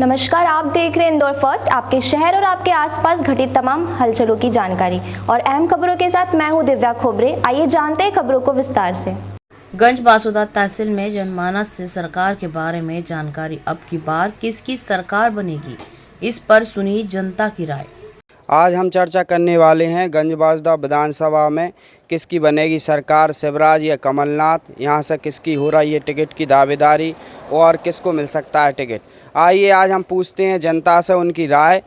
नमस्कार, आप देख रहे हैं इंदौर फर्स्ट, आपके शहर और आपके आसपास घटित तमाम हलचलों की जानकारी और अहम खबरों के साथ मैं हूं दिव्या खोबरे। आइए जानते हैं खबरों को विस्तार से। गंज बासुदा तहसील में जनमानस से सरकार के बारे में जानकारी। अब की बार किसकी सरकार बनेगी, इस पर सुनी जनता की राय। आज हम चर्चा करने वाले हैं गंज बासुदा विधानसभा में किसकी बनेगी सरकार, शिवराज या कमलनाथ, यहाँ से किसकी हो रही है टिकट की दावेदारी और किसको मिल सकता है टिकट। आइए आज हम पूछते हैं जनता से उनकी राय।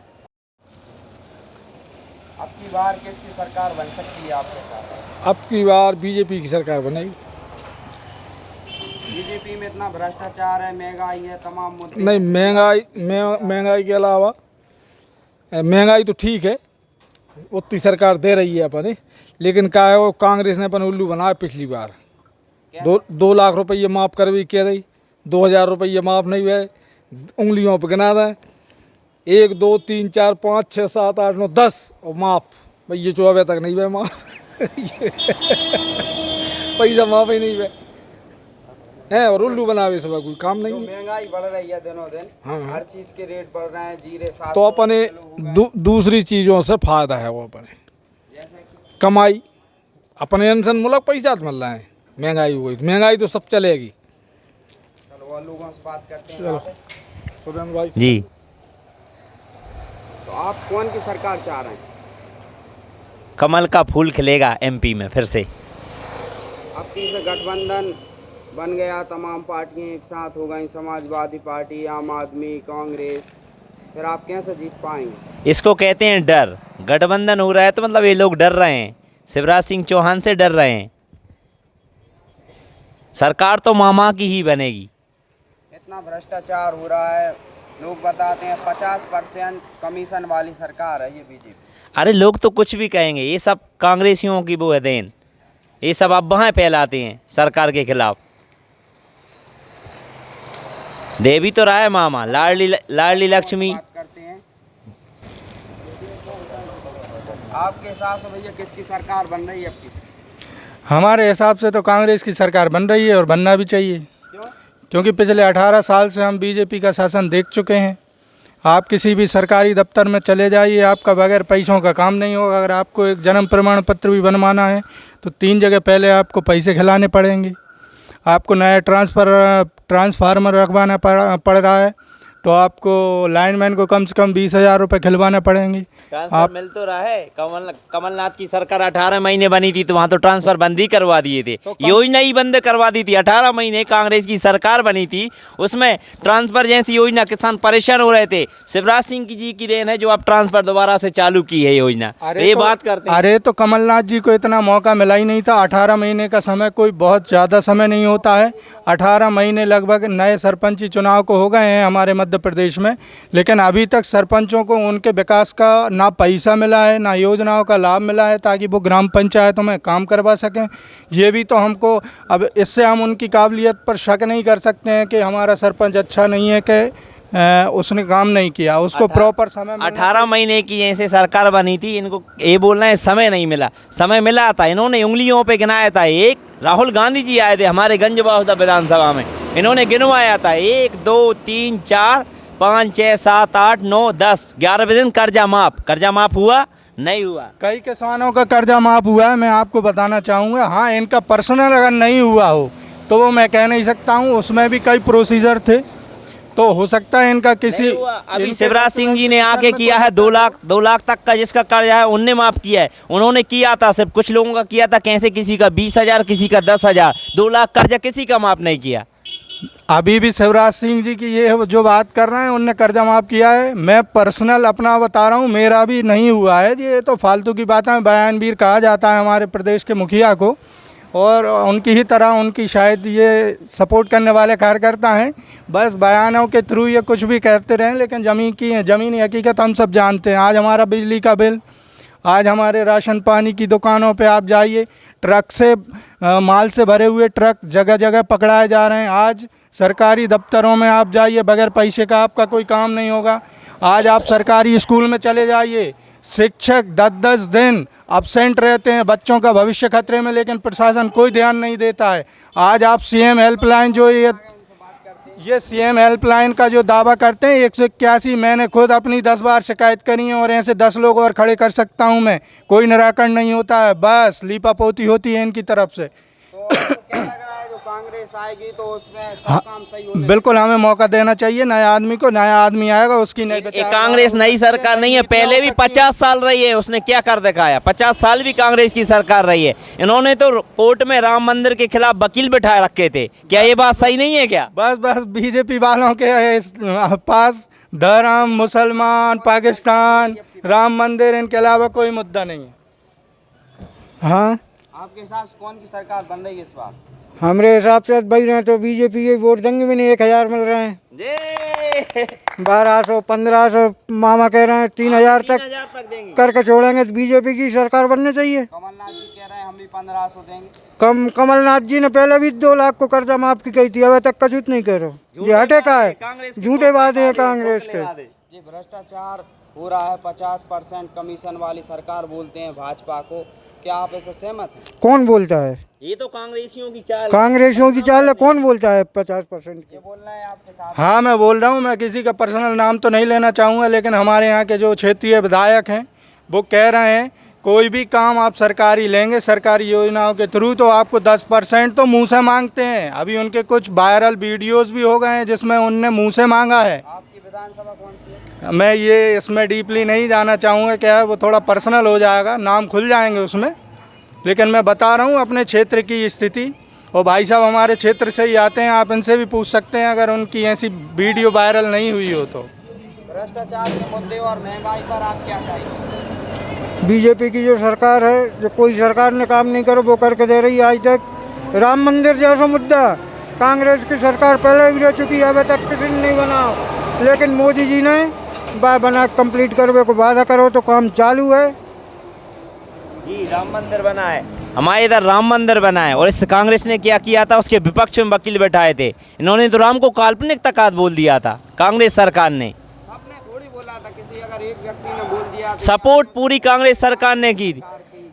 अब की बार किसकी सरकार बन सकती है आपके साथ? अब की बार बीजेपी की सरकार बनेगी। बीजेपी में इतना भ्रष्टाचार है, महंगाई है, तमाम मुद्दे। नहीं, महंगाई के अलावा महंगाई तो ठीक है, उतनी सरकार दे रही है अपने, लेकिन क्या है वो कांग्रेस ने अपन उल्लू बनाया पिछली बार। 2 लाख रुपये माफ़ कर भी कह रही, 2000 रुपये माफ़ नहीं हुए, उंगलियों पर गिना दें 1 2 3 4 5 6 7 8 9 10 और माफ़ भाई, ये 24 तक नहीं हुए माफ़ पैसा माफ़ ही नहीं हुए है, और उल्लू बनावे सब कोई काम नहीं है। महंगाई बढ़ रही है दिनों दिन। हाँ। हर चीज के रेट बढ़ रहे हैं, जीरे 700 तो अपने दूसरी चीज़ों से फायदा है, वो अपने कमाई अपने इंसान मुल्क पैसा मिल रहा है, महंगाई हुई महंगाई तो सब चलेगी। चलो और लोगों से बात करते हैं। चलो सुरेंद्र भाई जी, तो आप कौन की सरकार चाह रहे हैं? कमल का फूल खिलेगा एमपी में फिर से। अब से गठबंधन बन गया, तमाम पार्टियां एक साथ हो गई, समाजवादी पार्टी, आम आदमी, कांग्रेस, फिर आप कैसे जीत पाएंगे? इसको कहते हैं डर। गठबंधन हो रहा है तो मतलब ये लोग डर रहे हैं, शिवराज सिंह चौहान से डर रहे हैं। सरकार तो मामा की ही बनेगी। इतना भ्रष्टाचार हो रहा है, लोग बताते हैं 50% कमीशन वाली सरकार है ये बीजेपी। अरे लोग तो कुछ भी कहेंगे, ये सब कांग्रेसियों की वो है देन, ये सब अफवाहें फैलाते हैं सरकार के खिलाफ। देवी तो रहा है मामा, लाडली लक्ष्मी। बात करते हैं आपके हिसाब से भैया किसकी सरकार बन रही है अब की? हमारे हिसाब से तो कांग्रेस की सरकार बन रही है और बनना भी चाहिए। क्यों? क्योंकि पिछले 18 साल से हम बीजेपी का शासन देख चुके हैं। आप किसी भी सरकारी दफ्तर में चले जाइए, आपका बगैर पैसों का काम नहीं होगा। अगर आपको एक जन्म प्रमाण पत्र भी बनवाना है तो 3 जगह पहले आपको पैसे खिलाने पड़ेंगे। आपको नया ट्रांसफार्मर रखवाना पड़ रहा है तो आपको लाइनमैन को कम से कम 20,000 रुपये खिलवाने पड़ेंगे। ट्रांसफर मिल तो रहा है। कमलनाथ की सरकार 18 महीने बनी थी तो वहाँ तो ट्रांसफर बंद ही करवा दिए थे, योजना ही बंद करवा दी थी। 18 महीने कांग्रेस की सरकार बनी थी, उसमें ट्रांसफर जैसी योजना, किसान परेशान हो रहे थे। शिवराज सिंह जी की देन है जो अब ट्रांसफर दोबारा से चालू की है योजना। ये बात करते हैं। अरे तो कमलनाथ जी को इतना मौका मिला ही नहीं था। 18 महीने का समय कोई बहुत ज़्यादा समय नहीं होता है। 18 महीने लगभग नए सरपंची चुनाव को हो गए हैं हमारे मध्य प्रदेश में, लेकिन अभी तक सरपंचों को उनके विकास का ना पैसा मिला है, ना योजनाओं का लाभ मिला है ताकि वो ग्राम पंचायतों में काम करवा सकें। ये भी तो हमको, अब इससे हम उनकी काबिलियत पर शक नहीं कर सकते हैं कि हमारा सरपंच अच्छा नहीं है कि उसने काम नहीं किया, उसको प्रॉपर समय 18 महीने की जैसे सरकार बनी थी, इनको ये बोलना है समय नहीं मिला। समय मिला था, इन्होंने उंगलियों पे गिनाया था। एक राहुल गांधी जी आए थे हमारे गंज बासुदा विधानसभा में, इन्होंने गिनवाया था 1 2 3 4 5 6 7 8 9 10 11वें दिन कर्जा माफ हुआ नहीं हुआ। कई किसानों का कर्जा माफ़ हुआ है, मैं आपको बताना चाहूँगा। हाँ, इनका पर्सनल अगर नहीं हुआ हो तो वो मैं कह नहीं सकता हूँ, उसमें भी कई प्रोसीजर थे, तो हो सकता है इनका किसी। अभी शिवराज सिंह जी ने आके किया है 2 लाख तक का जिसका कर्जा है उनने माफ किया है। उन्होंने किया था, सिर्फ कुछ लोगों का किया था, कैसे किसी का 20,000, किसी का 10,000, 2 लाख कर्जा किसी का माफ नहीं किया। अभी भी शिवराज सिंह जी की ये जो बात कर रहे हैं, उनने कर्जा माफ़ किया है। मैं पर्सनल अपना बता रहा हूँ, मेरा भी नहीं हुआ है। ये तो फालतू की बातें, बयानवीर कहा जाता है हमारे प्रदेश के मुखिया को, और उनकी ही तरह उनकी शायद ये सपोर्ट करने वाले कार्यकर्ता हैं। बस बयानों के थ्रू ये कुछ भी कहते रहें, लेकिन ज़मीनी हकीकत हम सब जानते हैं। आज हमारा बिजली का बिल, आज हमारे राशन पानी की दुकानों पे आप जाइए, ट्रक से माल से भरे हुए ट्रक जगह जगह पकड़ाए जा रहे हैं। आज सरकारी दफ्तरों में आप जाइए, बगैर पैसे का आपका कोई काम नहीं होगा। आज आप सरकारी स्कूल में चले जाइए, शिक्षक 10-10 दिन अब्सेंट रहते हैं, बच्चों का भविष्य खतरे में, लेकिन प्रशासन कोई ध्यान नहीं देता है। आज आप CM हेल्पलाइन जो ये ये सीएम हेल्पलाइन का जो दावा करते हैं 181, मैंने खुद अपनी 10 बार शिकायत करी है और ऐसे 10 लोग और खड़े कर सकता हूं मैं। कोई निराकरण नहीं होता है, बस लीपापोती होती है इनकी तरफ से। तो आपको क्या लग रहा है जो कांग्रेस आएगी तो उसमें सब काम सही होगा? बिल्कुल, हमें मौका देना चाहिए नया आदमी को। नया आदमी आएगा उसकी नहीं ये कांग्रेस नई सरकार नहीं है, पहले भी 50 साल रही है, उसने क्या कर दिखाया? 50 साल भी कांग्रेस की सरकार रही है। इन्होंने तो कोर्ट में राम मंदिर के खिलाफ वकील बिठा रखे थे, क्या ये बात सही नहीं है क्या? बस बीजेपी वालों के पास धर्म, मुसलमान, पाकिस्तान, राम मंदिर, इनके अलावा कोई मुद्दा नहीं है। हाँ, आपके हिसाब से कौन की सरकार बन रही है इस बार? हमारे हिसाब से भाई रहे तो बीजेपी के वोट देंगे भी नहीं। 1000 मिल रहे हैं, 1200, 1500, मामा कह रहे हैं 3000 तक देंगे। करके छोड़ेंगे। तो बीजेपी की सरकार बननी चाहिए। कमलनाथ जी कह रहे हैं हम भी 1500 देंगे। कमलनाथ जी ने पहले भी 2 लाख को कर्जा माफ की कही थी, अभी तक का कुछ नहीं करो। ये हटे का है, झूठे वादे हैं कांग्रेस के। ये भ्रष्टाचार हो रहा है, 50% कमीशन वाली सरकार बोलते हैं भाजपा को, क्या आप इससे सहमत हैं? कौन बोलता है? ये तो कांग्रेसियों की चाल। कांग्रेसियों की चाल है, कौन बोलता है 50% की? ये बोल रहे हैं आपके साथ? हाँ, मैं बोल रहा हूँ। मैं किसी का पर्सनल नाम तो नहीं लेना चाहूँगा, लेकिन हमारे यहाँ के जो क्षेत्रीय विधायक हैं वो कह रहे हैं कोई भी काम आप सरकारी लेंगे, सरकारी योजनाओं के थ्रू, तो आपको 10% तो मुँह से मांगते हैं। अभी उनके कुछ वायरल वीडियोज़ भी हो गए हैं जिसमें उनने मुँह से मांगा है। आपकी विधानसभा कौन सी है? मैं ये इसमें डीपली नहीं जाना चाहूँगा, क्या है वो थोड़ा पर्सनल हो जाएगा, नाम खुल जाएंगे उसमें। लेकिन मैं बता रहा हूँ अपने क्षेत्र की स्थिति, और भाई साहब हमारे क्षेत्र से ही आते हैं, आप इनसे भी पूछ सकते हैं अगर उनकी ऐसी वीडियो वायरल नहीं हुई हो तो। भ्रष्टाचार के मुद्दे और महंगाई पर आप क्या कहेंगे? बीजेपी की जो सरकार है, जो कोई सरकार ने काम नहीं करो वो करके दे रही है आज तक। राम मंदिर जैसा मुद्दा कांग्रेस की सरकार पहले भी रह चुकी है, अभी तक किसी ने नहीं बना। लेकिन मोदी जी ने बना कंप्लीट करने को वादा करो तो काम चालू है। जी, राम मंदिर बना है, हमारे इधर राम मंदिर बना है, और इस कांग्रेस ने क्या किया था, उसके विपक्ष में वकील बैठाए थे। इन्होंने तो राम को काल्पनिक तकात बोल दिया था कांग्रेस सरकार ने। सबने थोड़ी बोला था, किसी अगर एक व्यक्ति ने बोल दिया तो सपोर्ट पूरी कांग्रेस सरकार ने की।